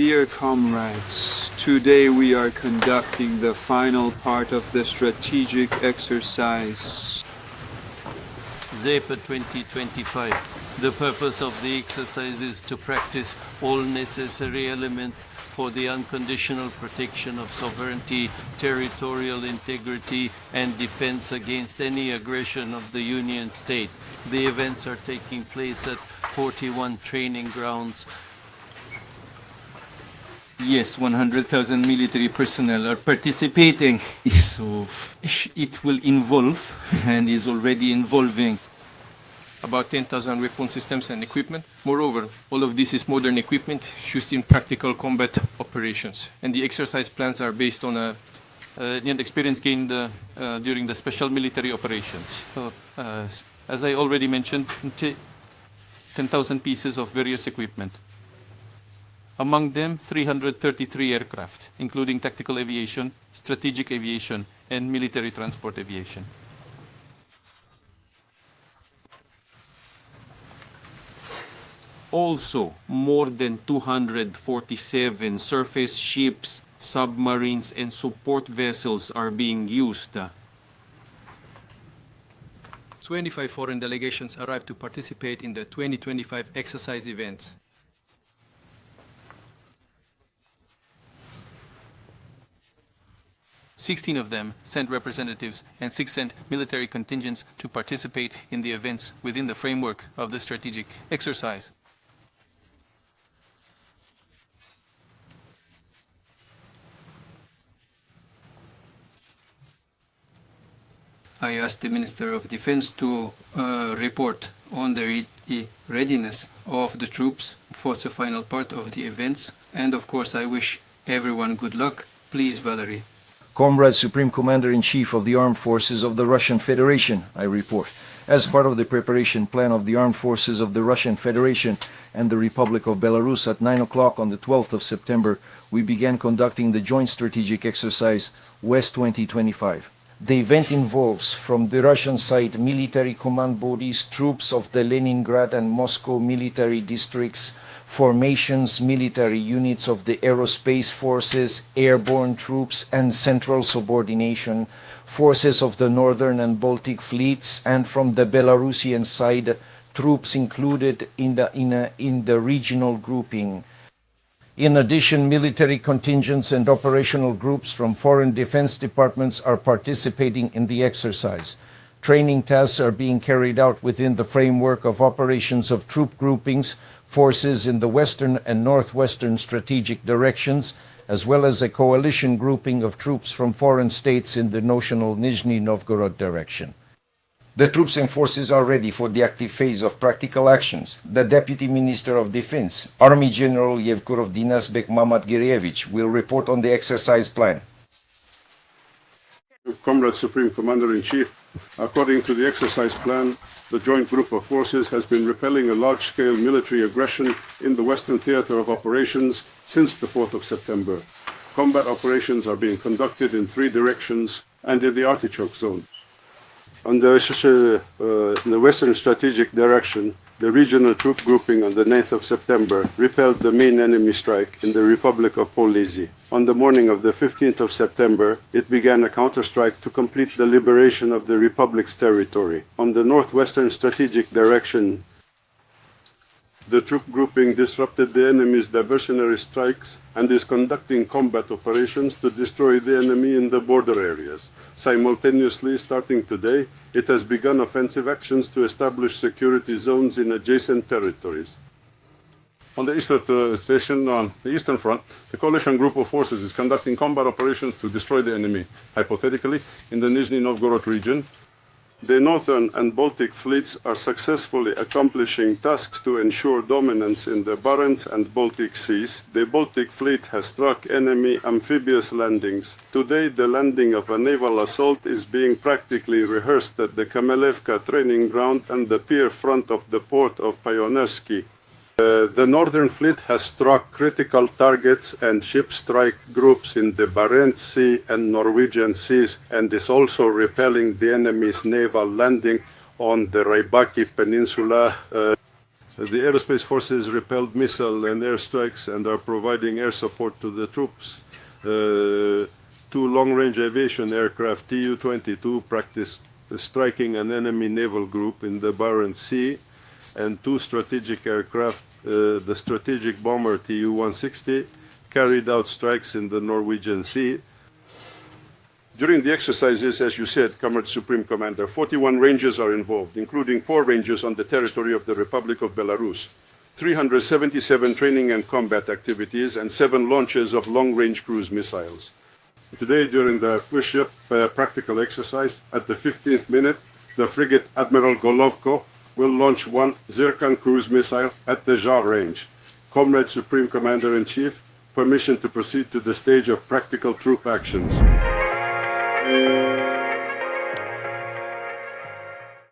Dear comrades, today we are conducting the final part of the strategic exercise. Zapad 2025. The purpose of the exercise is to practice all necessary elements for the unconditional protection of sovereignty, territorial integrity, and defense against any aggression of the Union State. The events are taking place at 41 training grounds. Yes, 100,000 military personnel are participating. So it will involve, and is already involving, about 10,000 weapon systems and equipment. Moreover, all of this is modern equipment used in practical combat operations. And the exercise plans are based on an experience gained during the special military operations. So, as I already mentioned, 10,000 pieces of various equipment. Among them, 333 aircraft, including tactical aviation, strategic aviation, and military transport aviation. also more than 247 surface ships, submarines, and support vessels are being used. 25 foreign delegations arrived to participate in the 2025 exercise events. Sixteen of them sent representatives and 6 sent military contingents to participate in the events within the framework of the strategic exercise. I asked the Minister of Defense to report on the readiness of the troops for the final part of the events. And of course, I wish everyone good luck. Please, Valerie. Comrade Supreme Commander-in-Chief of the Armed Forces of the Russian Federation, I report. As part of the preparation plan of the Armed Forces of the Russian Federation and the Republic of Belarus at 9 o'clock on the 12th of September, we began conducting the Joint Strategic Exercise West 2025. The event involves, from the Russian side, military command bodies, troops of the Leningrad and Moscow military districts, formations, military units of the aerospace forces, airborne troops, and central subordination, forces of the Northern and Baltic fleets, and from the Belarusian side, troops included in the regional grouping. In addition, military contingents and operational groups from foreign defense departments are participating in the exercise. Training tasks are being carried out within the framework of operations of troop groupings, forces in the western and northwestern strategic directions, as well as a coalition grouping of troops from foreign states in the notional Nizhny Novgorod direction. The troops and forces are ready for the active phase of practical actions. The Deputy Minister of Defense, Army General Yevgorov Dinasbek Mamatgirievich, will report on the exercise plan. Comrade Supreme Commander-in-Chief, according to the exercise plan, the joint group of forces has been repelling a large-scale military aggression in the Western theater of operations since the 4th of September. Combat operations are being conducted in 3 directions and in the Artichoke zone. On the Western strategic direction, the regional troop grouping on the 9th of September repelled the main enemy strike in the Republic of Polesia. On the morning of the 15th of September, it began a counterstrike to complete the liberation of the Republic's territory. On the northwestern strategic direction, the troop grouping disrupted the enemy's diversionary strikes and is conducting combat operations to destroy the enemy in the border areas. Simultaneously, starting today, it has begun offensive actions to establish security zones in adjacent territories. On the eastern front, the coalition group of forces is conducting combat operations to destroy the enemy, hypothetically, in the Nizhny Novgorod region. The Northern and Baltic fleets are successfully accomplishing tasks to ensure dominance in the Barents and Baltic seas. The Baltic fleet has struck enemy amphibious landings. Today, the landing of a naval assault is being practically rehearsed at the Kamelevka training ground and the pier front of the port of Pionersky. The Northern Fleet has struck critical targets and ship strike groups in the Barents Sea and Norwegian seas and is also repelling the enemy's naval landing on the Rybaki Peninsula. The aerospace forces repelled missile and airstrikes and are providing air support to the troops. Two long-range aviation aircraft Tu-22 practiced striking an enemy naval group in the Barents Sea, and two strategic aircraft, the strategic bomber Tu-160, carried out strikes in the Norwegian Sea. During the exercises, as you said, Comrade Supreme Commander, 41 ranges are involved, including 4 ranges on the territory of the Republic of Belarus, 377 training and combat activities, and 7 launches of long-range cruise missiles. Today, during the cruise ship practical exercise, at the 15th minute, the frigate Admiral Golovko will launch one Zircon cruise missile at the Jar range. Comrade Supreme Commander-in-Chief, permission to proceed to the stage of practical troop actions.